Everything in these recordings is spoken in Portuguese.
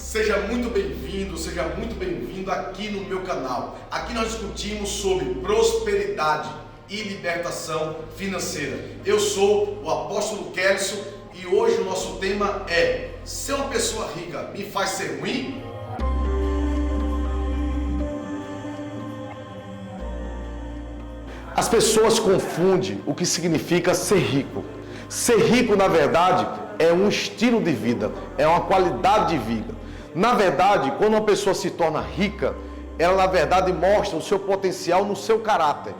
Seja muito bem-vindo, seja muito bem-vindo aqui no meu canal. Aqui nós discutimos sobre prosperidade e libertação financeira. Eu sou o apóstolo Kelson e hoje o nosso tema é: ser uma pessoa rica me faz ser ruim? As pessoas confundem o que significa ser rico. Ser rico, na verdade, é um estilo de vida, é uma qualidade de vida. Na verdade, quando uma pessoa se torna rica, ela, na verdade, mostra o seu potencial no seu caráter,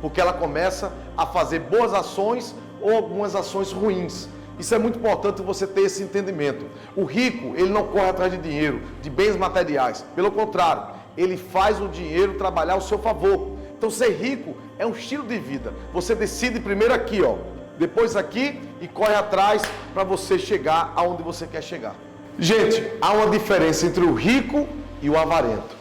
porque ela começa a fazer boas ações ou algumas ações ruins. Isso é muito importante você ter esse entendimento. O rico, ele não corre atrás de dinheiro, de bens materiais. Pelo contrário, ele faz o dinheiro trabalhar ao seu favor. Então, ser rico é um estilo de vida. Você decide primeiro aqui, depois aqui e corre atrás para você chegar aonde você quer chegar. Gente, há uma diferença entre o rico e o avarento.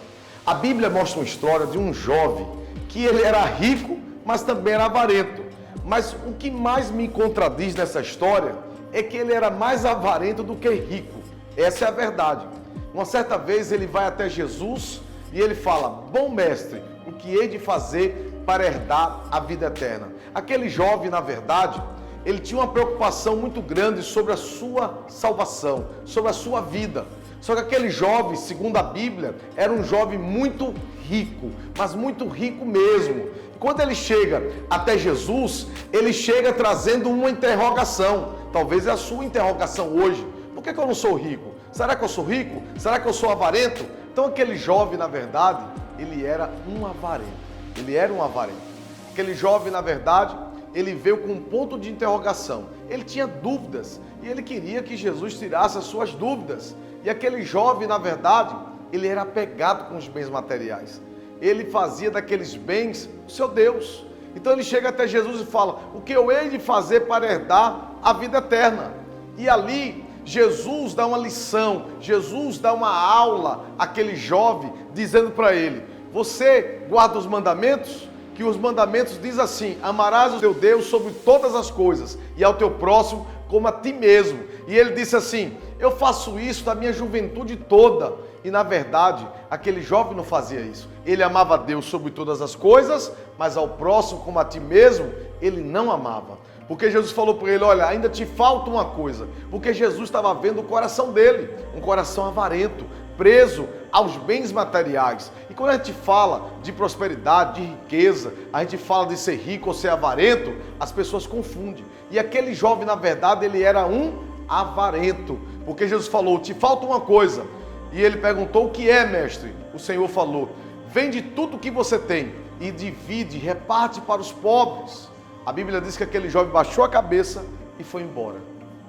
A Bíblia mostra uma história de um jovem que ele era rico, mas também era avarento. Mas o que mais me contradiz nessa história é que ele era mais avarento do que rico. Essa é a verdade. Uma certa vez ele vai até Jesus e ele fala: bom mestre, o que hei de fazer para herdar a vida eterna? Aquele jovem, na verdade, ele tinha uma preocupação muito grande sobre a sua salvação, sobre a sua vida. Só que aquele jovem, segundo a Bíblia, era um jovem muito rico, mas muito rico mesmo. Quando ele chega até Jesus, ele chega trazendo uma interrogação. Talvez é a sua interrogação hoje. Por que eu não sou rico? Será que eu sou rico? Será que eu sou avarento? Então aquele jovem, na verdade, ele era um avarento. Ele era um avarento. Aquele jovem, na verdade, ele veio com um ponto de interrogação. Ele tinha dúvidas e ele queria que Jesus tirasse as suas dúvidas. E aquele jovem, na verdade, ele era apegado com os bens materiais. Ele fazia daqueles bens o seu Deus. Então ele chega até Jesus e fala: o que eu hei de fazer para herdar a vida eterna? E ali Jesus dá uma lição, Jesus dá uma aula àquele jovem, dizendo para ele: você guarda os mandamentos? Que os mandamentos diz assim: amarás o teu Deus sobre todas as coisas e ao teu próximo como a ti mesmo. E ele disse assim: eu faço isso da minha juventude toda. E na verdade, aquele jovem não fazia isso. Ele amava a Deus sobre todas as coisas, mas ao próximo como a ti mesmo, ele não amava. Porque Jesus falou para ele: olha, ainda te falta uma coisa. Porque Jesus estava vendo o coração dele, um coração avarento, preso aos bens materiais. E quando a gente fala de prosperidade, de riqueza, a gente fala de ser rico ou ser avarento, as pessoas confundem. E aquele jovem, na verdade, ele era um avarento. Porque Jesus falou: te falta uma coisa. E ele perguntou: o que é, mestre? O Senhor falou: vende tudo o que você tem e divide, reparte para os pobres. A Bíblia diz que aquele jovem baixou a cabeça e foi embora.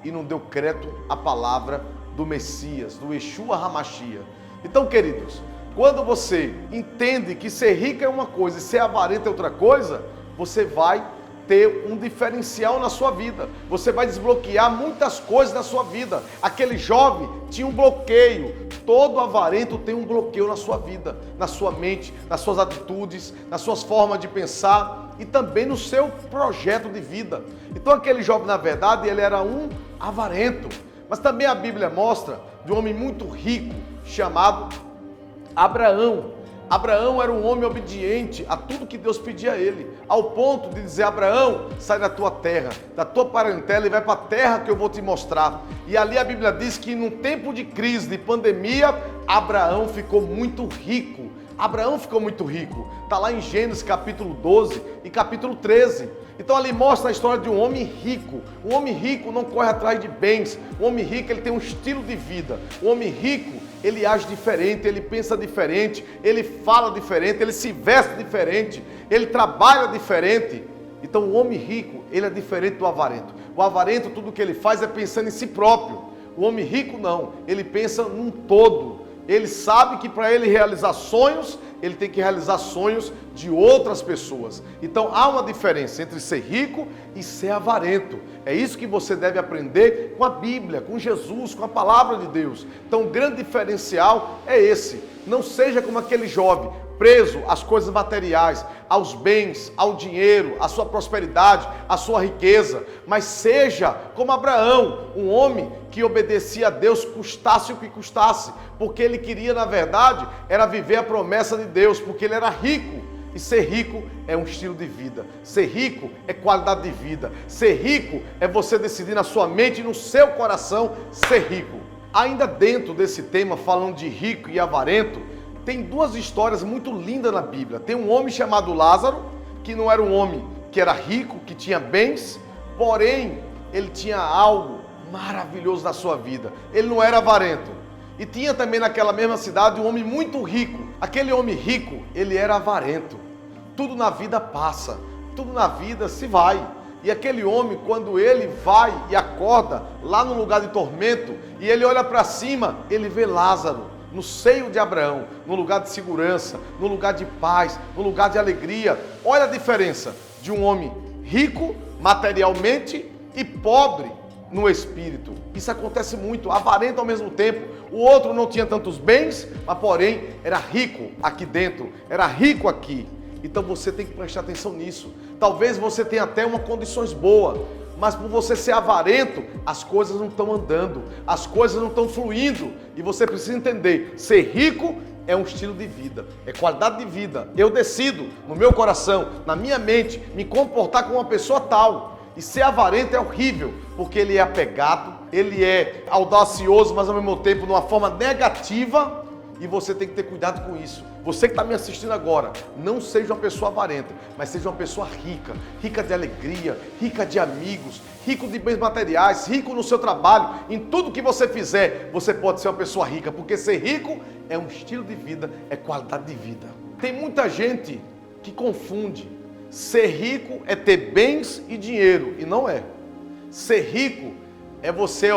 E não deu crédito à palavra do Messias, do Yeshua HaMashiach. Então, queridos, quando você entende que ser rico é uma coisa e ser avarento é outra coisa, você vai ter um diferencial na sua vida. Você vai desbloquear muitas coisas na sua vida. Aquele jovem tinha um bloqueio. Todo avarento tem um bloqueio na sua vida, na sua mente, nas suas atitudes, nas suas formas de pensar e também no seu projeto de vida. Então aquele jovem, na verdade, ele era um avarento. Mas também a Bíblia mostra de um homem muito rico chamado Abraão. Abraão era um homem obediente a tudo que Deus pedia a ele, ao ponto de dizer: Abraão, sai da tua terra, da tua parentela e vai para a terra que eu vou te mostrar. E ali a Bíblia diz que num tempo de crise, de pandemia, Abraão ficou muito rico. Abraão ficou muito rico. Está lá em Gênesis capítulo 12 e capítulo 13. Então ali mostra a história de um homem rico. Um homem rico não corre atrás de bens. Um homem rico, ele tem um estilo de vida. Um homem rico, ele age diferente, ele pensa diferente, ele fala diferente, ele se veste diferente, ele trabalha diferente. Então o homem rico, ele é diferente do avarento. O avarento, tudo que ele faz é pensando em si próprio. O homem rico não, ele pensa num todo. Ele sabe que para ele realizar sonhos, ele tem que realizar sonhos de outras pessoas. Então há uma diferença entre ser rico e ser avarento. É isso que você deve aprender com a Bíblia, com Jesus, com a palavra de Deus. Então o grande diferencial é esse. Não seja como aquele jovem, preso às coisas materiais, aos bens, ao dinheiro, à sua prosperidade, à sua riqueza, mas seja como Abraão, um homem que obedecia a Deus, custasse o que custasse, porque ele queria, na verdade, era viver a promessa de Deus, porque ele era rico. E ser rico é um estilo de vida. Ser rico é qualidade de vida. Ser rico é você decidir na sua mente e no seu coração ser rico. Ainda dentro desse tema, falando de rico e avarento, tem duas histórias muito lindas na Bíblia. Tem um homem chamado Lázaro, que não era um homem que era rico, que tinha bens, porém, ele tinha algo maravilhoso na sua vida. Ele não era avarento. E tinha também naquela mesma cidade um homem muito rico. Aquele homem rico, ele era avarento. Tudo na vida passa, tudo na vida se vai. E aquele homem, quando ele vai e acorda lá no lugar de tormento, e ele olha para cima, ele vê Lázaro no seio de Abraão, no lugar de segurança, no lugar de paz, no lugar de alegria. Olha a diferença de um homem rico materialmente e pobre no espírito. Isso acontece muito, avarento ao mesmo tempo. O outro não tinha tantos bens, mas porém era rico aqui dentro, era rico aqui. Então você tem que prestar atenção nisso. Talvez você tenha até uma condições boas, mas por você ser avarento, as coisas não estão andando, as coisas não estão fluindo. E você precisa entender, ser rico é um estilo de vida, é qualidade de vida. Eu decido no meu coração, na minha mente, me comportar como uma pessoa tal. E ser avarento é horrível, porque ele é apegado, ele é audacioso, mas ao mesmo tempo de uma forma negativa. E você tem que ter cuidado com isso. Você que está me assistindo agora, não seja uma pessoa avarenta, mas seja uma pessoa rica, rica de alegria, rica de amigos, rico de bens materiais, rico no seu trabalho. Em tudo que você fizer, você pode ser uma pessoa rica, porque ser rico é um estilo de vida, é qualidade de vida. Tem muita gente que confunde. Ser rico é ter bens e dinheiro, e não é. Ser rico é você,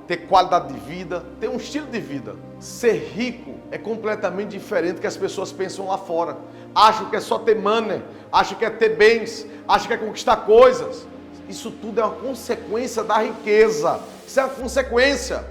ter qualidade de vida, ter um estilo de vida. Ser rico é completamente diferente do que as pessoas pensam lá fora. Acham que é só ter money, acham que é ter bens, acham que é conquistar coisas. Isso tudo é uma consequência da riqueza. Isso é uma consequência.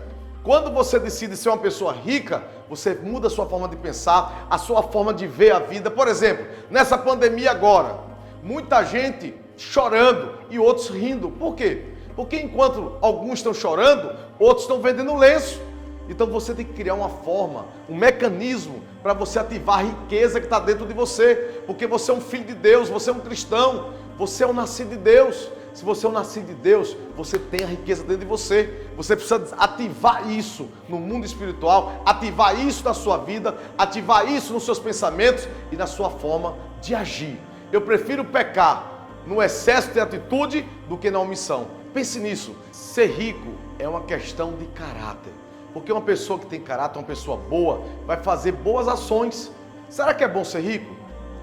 Quando você decide ser uma pessoa rica, você muda a sua forma de pensar, a sua forma de ver a vida. Por exemplo, nessa pandemia agora, muita gente chorando e outros rindo. Por quê? Porque enquanto alguns estão chorando, outros estão vendendo lenço. Então você tem que criar uma forma, um mecanismo para você ativar a riqueza que está dentro de você. Porque você é um filho de Deus, você é um cristão, você é um nascido de Deus. Se você é um nascido de Deus, você tem a riqueza dentro de você. Você precisa ativar isso no mundo espiritual, ativar isso na sua vida, ativar isso nos seus pensamentos e na sua forma de agir. Eu prefiro pecar no excesso de atitude do que na omissão. Pense nisso. Ser rico é uma questão de caráter. Porque uma pessoa que tem caráter, uma pessoa boa, vai fazer boas ações. Será que é bom ser rico?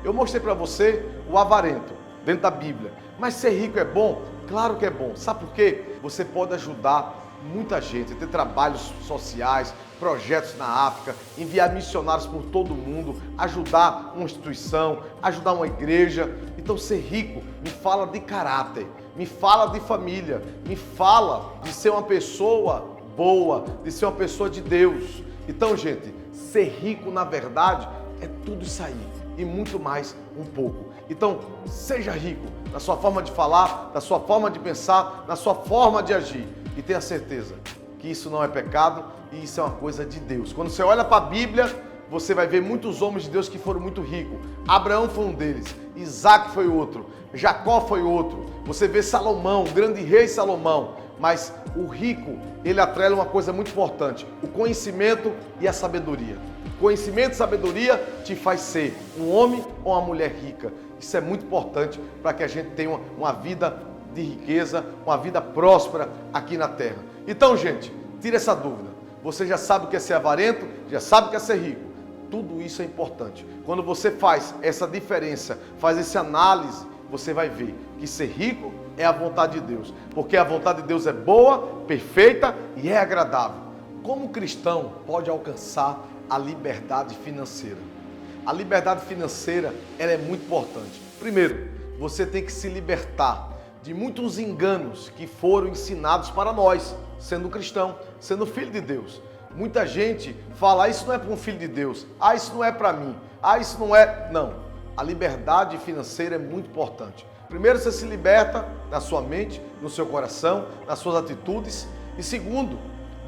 Eu mostrei para você o avarento dentro da Bíblia. Mas ser rico é bom? Claro que é bom. Sabe por quê? Você pode ajudar muita gente, ter trabalhos sociais, projetos na África, enviar missionários por todo o mundo, ajudar uma instituição, ajudar uma igreja. Então ser rico me fala de caráter, me fala de família, me fala de ser uma pessoa boa, de ser uma pessoa de Deus. Então, gente, ser rico na verdade é tudo isso aí e muito mais um pouco. Então, seja rico na sua forma de falar, na sua forma de pensar, na sua forma de agir. E tenha certeza que isso não é pecado e isso é uma coisa de Deus. Quando você olha para a Bíblia, você vai ver muitos homens de Deus que foram muito ricos. Abraão foi um deles, Isaac foi outro, Jacó foi outro. Você vê Salomão, o grande rei Salomão. Mas o rico, ele atrela uma coisa muito importante, o conhecimento e a sabedoria. Conhecimento e sabedoria te faz ser um homem ou uma mulher rica. Isso é muito importante para que a gente tenha uma vida de riqueza, uma vida próspera aqui na terra. Então, gente, tira essa dúvida. Você já sabe o que é ser avarento, já sabe o que é ser rico. Tudo isso é importante. Quando você faz essa diferença, faz essa análise, você vai ver que ser rico é a vontade de Deus. Porque a vontade de Deus é boa, perfeita e é agradável. Como o cristão pode alcançar a liberdade financeira? a liberdade financeira ela é muito importante. Primeiro, você tem que se libertar de muitos enganos que foram ensinados para nós, sendo cristão, sendo filho de Deus. Muita gente fala, isso não é para um filho de Deus, isso não é para mim, isso não é... Não, a liberdade financeira é muito importante. Primeiro, você se liberta na sua mente, no seu coração, nas suas atitudes. E segundo,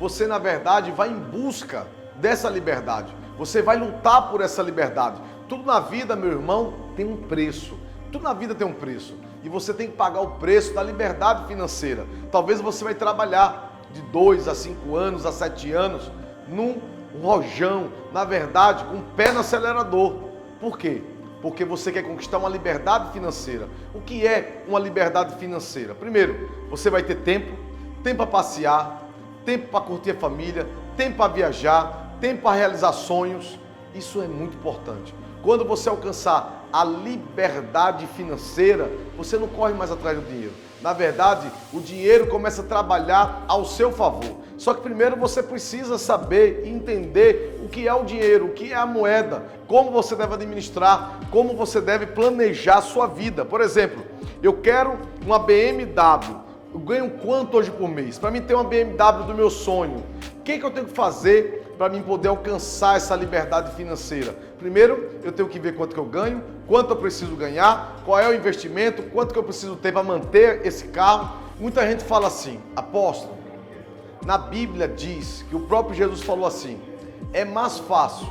você na verdade vai em busca dessa liberdade. Você vai lutar por essa liberdade. Tudo na vida, meu irmão, tem um preço. Tudo na vida tem um preço. E você tem que pagar o preço da liberdade financeira. Talvez você vai trabalhar de 2 a 5 anos, a 7 anos, num rojão, na verdade, com o pé no acelerador. Por quê? Porque você quer conquistar uma liberdade financeira. O que é uma liberdade financeira? Primeiro, você vai ter tempo para passear, tempo para curtir a família, tempo para viajar, tempo para realizar sonhos. Isso é muito importante. Quando você alcançar a liberdade financeira, você não corre mais atrás do dinheiro. Na verdade, o dinheiro começa a trabalhar ao seu favor. Só que primeiro você precisa saber e entender o que é o dinheiro, o que é a moeda, como você deve administrar, como você deve planejar a sua vida. Por exemplo, eu quero uma BMW. Eu ganho quanto hoje por mês? Para mim ter uma BMW do meu sonho, o que eu tenho que fazer para mim poder alcançar essa liberdade financeira? Primeiro, eu tenho que ver quanto que eu ganho, quanto eu preciso ganhar, qual é o investimento, quanto que eu preciso ter para manter esse carro. Muita gente fala assim, apóstolo, na Bíblia diz que o próprio Jesus falou assim, é mais fácil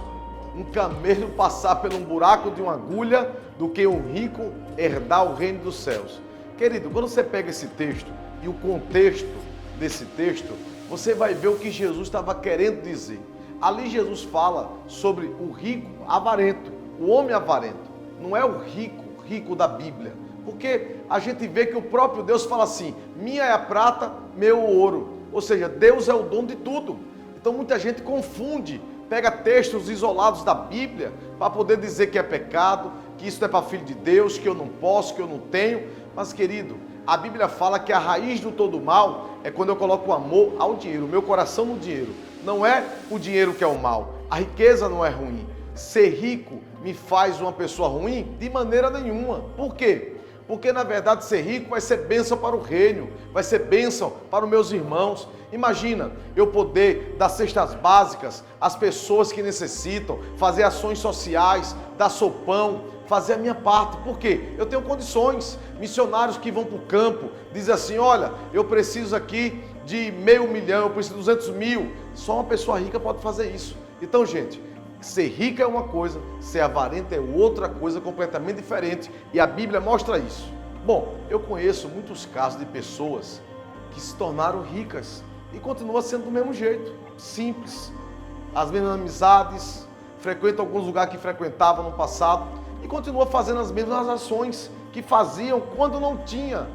um camelo passar por um buraco de uma agulha do que um rico herdar o reino dos céus. Querido, quando você pega esse texto e o contexto desse texto, você vai ver o que Jesus estava querendo dizer. Ali Jesus fala sobre o rico avarento, o homem avarento. Não é o rico da Bíblia. Porque a gente vê que o próprio Deus fala assim, minha é a prata, meu o ouro. Ou seja, Deus é o dono de tudo. Então muita gente confunde, pega textos isolados da Bíblia para poder dizer que é pecado, que isso não é para filho de Deus, que eu não posso, que eu não tenho. Mas querido, a Bíblia fala que a raiz do todo mal é quando eu coloco o amor ao dinheiro, o meu coração no dinheiro. Não é o dinheiro que é o mal, a riqueza não é ruim. Ser rico me faz uma pessoa ruim? De maneira nenhuma. Por quê? Porque na verdade ser rico vai ser bênção para o reino, vai ser bênção para os meus irmãos. Imagina eu poder dar cestas básicas às pessoas que necessitam, fazer ações sociais, dar sopão, fazer a minha parte. Por quê? Eu tenho condições. Missionários que vão para o campo dizem assim, olha, eu preciso aqui de 500 mil, eu preciso de 200 mil. Só uma pessoa rica pode fazer isso. Então, gente, ser rico é uma coisa, ser avarento é outra coisa completamente diferente. E a Bíblia mostra isso. Bom, eu conheço muitos casos de pessoas que se tornaram ricas e continuam sendo do mesmo jeito, simples. As mesmas amizades, frequentam alguns lugares que frequentavam no passado e continua fazendo as mesmas ações que faziam quando não tinha,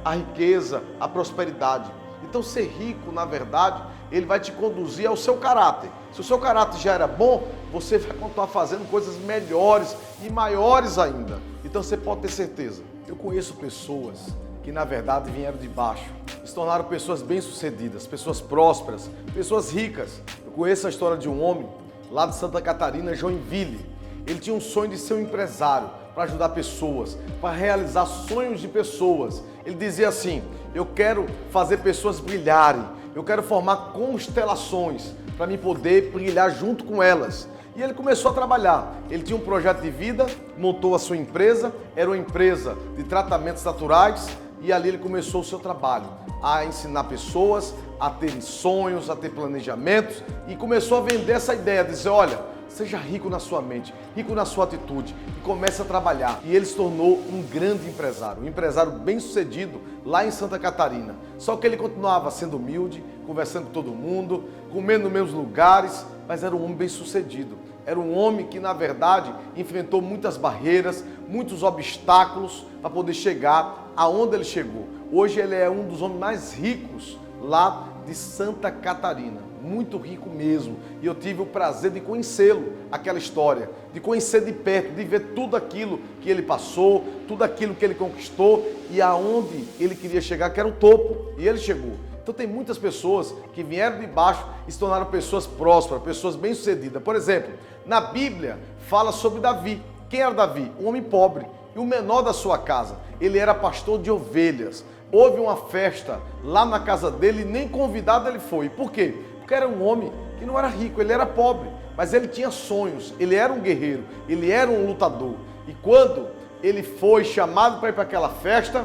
a riqueza, a prosperidade. Então ser rico, na verdade, ele vai te conduzir ao seu caráter. Se o seu caráter já era bom, você vai continuar fazendo coisas melhores e maiores ainda. Então você pode ter certeza. Eu conheço pessoas que na verdade vieram de baixo, se tornaram pessoas bem-sucedidas, pessoas prósperas, pessoas ricas. Eu conheço a história de um homem lá de Santa Catarina, Joinville. Ele tinha um sonho de ser um empresário, para ajudar pessoas, para realizar sonhos de pessoas. Ele dizia assim, eu quero fazer pessoas brilharem, eu quero formar constelações para mim poder brilhar junto com elas. E ele começou a trabalhar. Ele tinha um projeto de vida, montou a sua empresa, era uma empresa de tratamentos naturais e ali ele começou o seu trabalho, a ensinar pessoas a terem sonhos, a ter planejamentos e começou a vender essa ideia, dizer, olha, seja rico na sua mente, rico na sua atitude e comece a trabalhar. E ele se tornou um grande empresário, um empresário bem-sucedido lá em Santa Catarina. Só que ele continuava sendo humilde, conversando com todo mundo, comendo nos mesmos lugares, mas era um homem bem-sucedido. Era um homem que, na verdade, enfrentou muitas barreiras, muitos obstáculos para poder chegar aonde ele chegou. Hoje ele é um dos homens mais ricos lá de Santa Catarina. Muito rico mesmo, e eu tive o prazer de conhecê-lo, aquela história, de conhecer de perto, de ver tudo aquilo que ele passou, tudo aquilo que ele conquistou e aonde ele queria chegar, que era o topo, e ele chegou. Então tem muitas pessoas que vieram de baixo e se tornaram pessoas prósperas, pessoas bem-sucedidas. Por exemplo, na Bíblia fala sobre Davi. Quem era Davi? Um homem pobre e o menor da sua casa. Ele era pastor de ovelhas. Houve uma festa lá na casa dele e nem convidado ele foi. Por quê? Porque era um homem que não era rico, ele era pobre, mas ele tinha sonhos, ele era um guerreiro, ele era um lutador. E quando ele foi chamado para ir para aquela festa,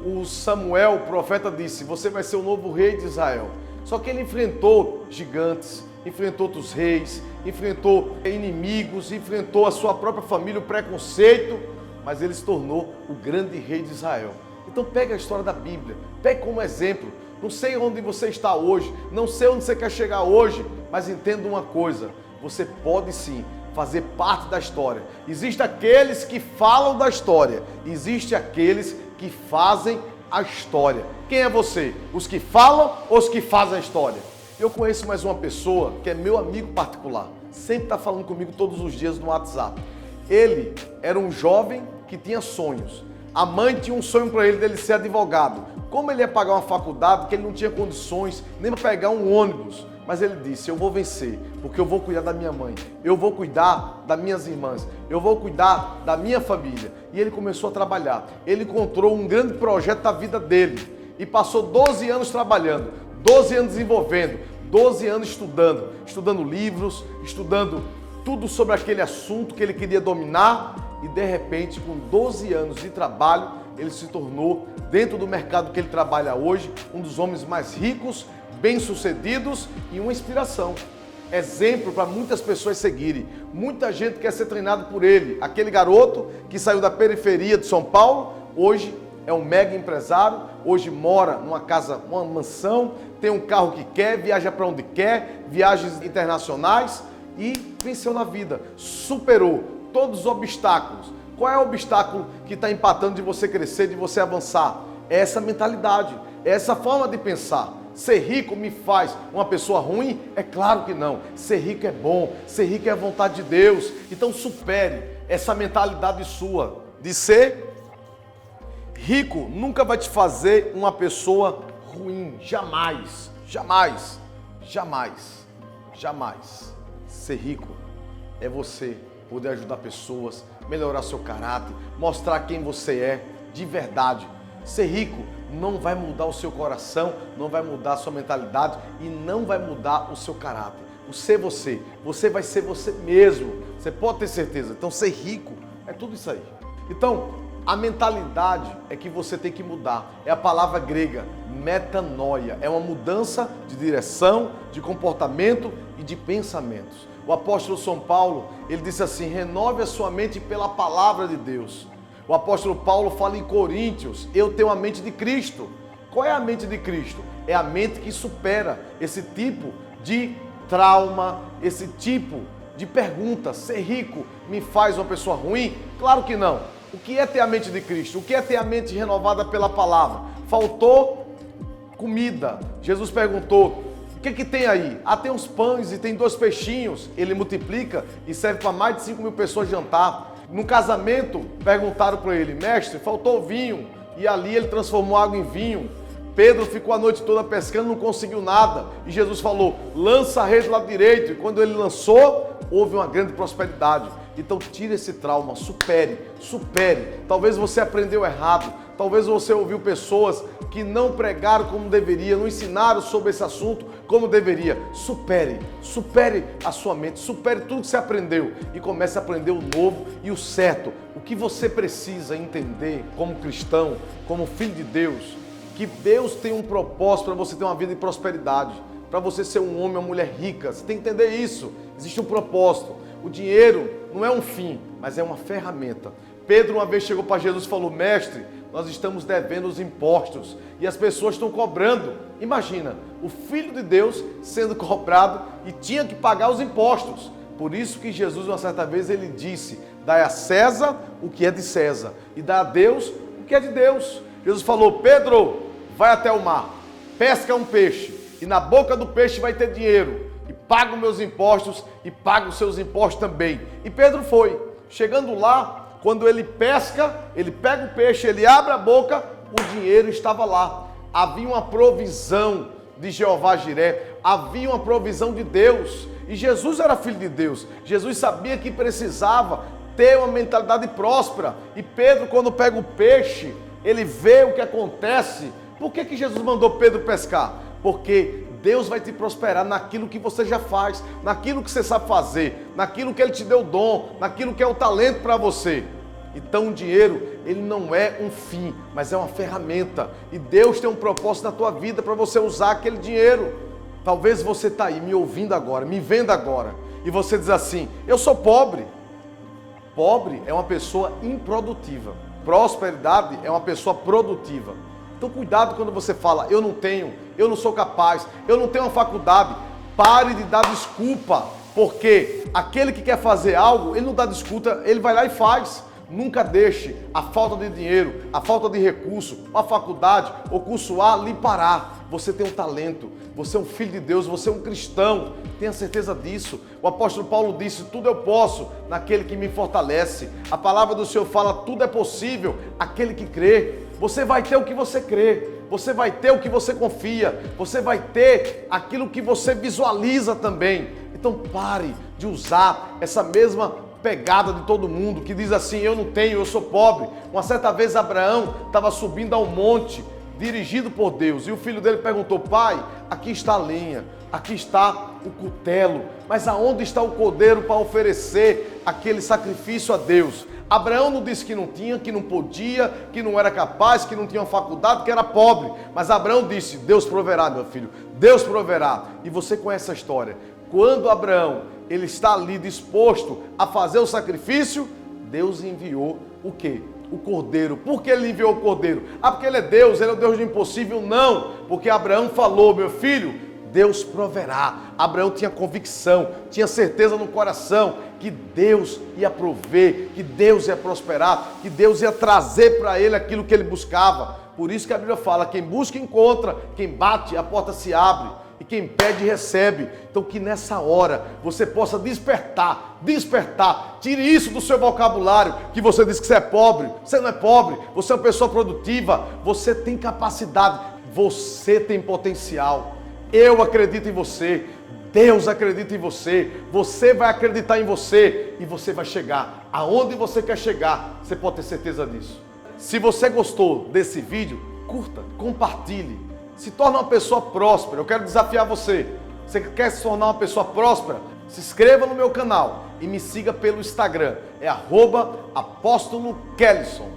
o Samuel, o profeta, disse: você vai ser o novo rei de Israel. Só que ele enfrentou gigantes, enfrentou outros reis, enfrentou inimigos, enfrentou a sua própria família, o preconceito, mas ele se tornou o grande rei de Israel. Então pega a história da Bíblia, pega como exemplo. Não sei onde você está hoje, não sei onde você quer chegar hoje, mas entenda uma coisa, você pode sim fazer parte da história. Existem aqueles que falam da história, existem aqueles que fazem a história. Quem é você? Os que falam ou os que fazem a história? Eu conheço mais uma pessoa que é meu amigo particular, sempre está falando comigo todos os dias no WhatsApp. Ele era um jovem que tinha sonhos. A mãe tinha um sonho para ele dele ser advogado. Como ele ia pagar uma faculdade, que ele não tinha condições nem para pegar um ônibus, mas ele disse: eu vou vencer, porque eu vou cuidar da minha mãe, eu vou cuidar das minhas irmãs, eu vou cuidar da minha família. E ele começou a trabalhar. Ele encontrou um grande projeto da vida dele e passou 12 anos trabalhando, 12 anos desenvolvendo, 12 anos estudando livros, estudando tudo sobre aquele assunto que ele queria dominar. E de repente, com 12 anos de trabalho, ele se tornou, dentro do mercado que ele trabalha hoje, um dos homens mais ricos, bem-sucedidos e uma inspiração. Exemplo para muitas pessoas seguirem. Muita gente quer ser treinado por ele. Aquele garoto que saiu da periferia de São Paulo, hoje é um mega empresário, hoje mora numa casa, uma mansão, tem um carro que quer, viaja para onde quer, viagens internacionais e venceu na vida, superou todos os obstáculos. Qual é o obstáculo que está empatando de você crescer, de você avançar? É essa mentalidade, é essa forma de pensar. Ser rico me faz uma pessoa ruim? É claro que não. Ser rico é bom, ser rico é a vontade de Deus. Então supere essa mentalidade sua de ser rico. Nunca vai te fazer uma pessoa ruim, jamais, jamais, jamais, jamais. Ser rico é você poder ajudar pessoas, melhorar seu caráter, mostrar quem você é de verdade. Ser rico não vai mudar o seu coração, não vai mudar a sua mentalidade e não vai mudar o seu caráter. O ser você, você vai ser você mesmo, você pode ter certeza. Então ser rico é tudo isso aí. Então a mentalidade é que você tem que mudar, é a palavra grega, metanoia, é uma mudança de direção, de comportamento e de pensamentos. O apóstolo São Paulo, ele disse assim: renove a sua mente pela palavra de Deus. O apóstolo Paulo fala em Coríntios: eu tenho a mente de Cristo. Qual é a mente de Cristo? É a mente que supera esse tipo de trauma, esse tipo de pergunta. Ser rico me faz uma pessoa ruim? Claro que não. O que é ter a mente de Cristo? O que é ter a mente renovada pela palavra? Faltou comida. Jesus perguntou: o que tem aí? Ah, tem uns pães e tem 2 peixinhos. Ele multiplica e serve para mais de 5.000 pessoas jantar. No casamento, perguntaram para ele: mestre, faltou vinho. E ali ele transformou água em vinho. Pedro ficou a noite toda pescando, não conseguiu nada. E Jesus falou: lança a rede do lado direito. E quando ele lançou, houve uma grande prosperidade. Então tire esse trauma, supere. Talvez você aprendeu errado. Talvez você ouviu pessoas que não pregaram como deveria, não ensinaram sobre esse assunto como deveria. Supere a sua mente, supere tudo que você aprendeu e comece a aprender o novo e o certo. O que você precisa entender como cristão, como filho de Deus, que Deus tem um propósito para você ter uma vida de prosperidade, para você ser um homem ou uma mulher rica. Você tem que entender isso. Existe um propósito. O dinheiro não é um fim, mas é uma ferramenta. Pedro uma vez chegou para Jesus e falou: mestre, nós estamos devendo os impostos e as pessoas estão cobrando. Imagina, o Filho de Deus sendo cobrado e tinha que pagar os impostos. Por isso que Jesus, uma certa vez, ele disse: dai a César o que é de César e dá a Deus o que é de Deus. Jesus falou: Pedro, vai até o mar, pesca um peixe e na boca do peixe vai ter dinheiro. E paga os meus impostos e paga os seus impostos também. E Pedro foi. Chegando lá, quando ele pesca, ele pega o peixe, ele abre a boca, o dinheiro estava lá. Havia uma provisão de Jeová Jiré, havia uma provisão de Deus. E Jesus era filho de Deus. Jesus sabia que precisava ter uma mentalidade próspera. E Pedro, quando pega o peixe, ele vê o que acontece. Por que Jesus mandou Pedro pescar? Porque Deus vai te prosperar naquilo que você já faz, naquilo que você sabe fazer, naquilo que Ele te deu o dom, naquilo que é o talento para você. Então o dinheiro, ele não é um fim, mas é uma ferramenta. E Deus tem um propósito na tua vida para você usar aquele dinheiro. Talvez você está aí me ouvindo agora, me vendo agora, e você diz assim: eu sou pobre. Pobre é uma pessoa improdutiva. Prosperidade é uma pessoa produtiva. Então cuidado quando você fala: eu não tenho, eu não sou capaz, eu não tenho uma faculdade. Pare de dar desculpa, porque aquele que quer fazer algo, ele não dá desculpa, ele vai lá e faz. Nunca deixe a falta de dinheiro, a falta de recurso, a faculdade ou curso A lhe parar. Você tem um talento, você é um filho de Deus, você é um cristão, tenha certeza disso. O apóstolo Paulo disse: tudo eu posso naquele que me fortalece. A palavra do Senhor fala: tudo é possível aquele que crê. Você vai ter o que você crê, você vai ter o que você confia, você vai ter aquilo que você visualiza também. Então pare de usar essa mesma pegada de todo mundo que diz assim: eu não tenho, eu sou pobre. Uma certa vez Abraão estava subindo ao monte, dirigido por Deus, e o filho dele perguntou: pai, aqui está a lenha, aqui está o cutelo, mas aonde está o cordeiro para oferecer aquele sacrifício a Deus? Abraão não disse que não tinha, que não podia, que não era capaz, que não tinha uma faculdade, que era pobre. Mas Abraão disse: Deus proverá, meu filho, Deus proverá. E você conhece a história. Quando Abraão, ele está ali disposto a fazer o sacrifício, Deus enviou o quê? O cordeiro. Por que ele enviou o cordeiro? Ah, porque ele é Deus, ele é o Deus do impossível? Não, porque Abraão falou: meu filho, Deus proverá. Abraão tinha convicção, tinha certeza no coração que Deus ia prover, que Deus ia prosperar, que Deus ia trazer para ele aquilo que ele buscava. Por isso que a Bíblia fala: quem busca encontra, quem bate a porta se abre. E quem pede, recebe. Então que nessa hora você possa despertar. Tire isso do seu vocabulário, que você diz que você é pobre. Você não é pobre, você é uma pessoa produtiva. Você tem capacidade, você tem potencial. Eu acredito em você, Deus acredita em você. Você vai acreditar em você e você vai chegar aonde você quer chegar. Você pode ter certeza disso. Se você gostou desse vídeo, curta, compartilhe. Se torna uma pessoa próspera. Eu quero desafiar você. Você quer se tornar uma pessoa próspera? Se inscreva no meu canal e me siga pelo Instagram. É @apóstolo Kellyson.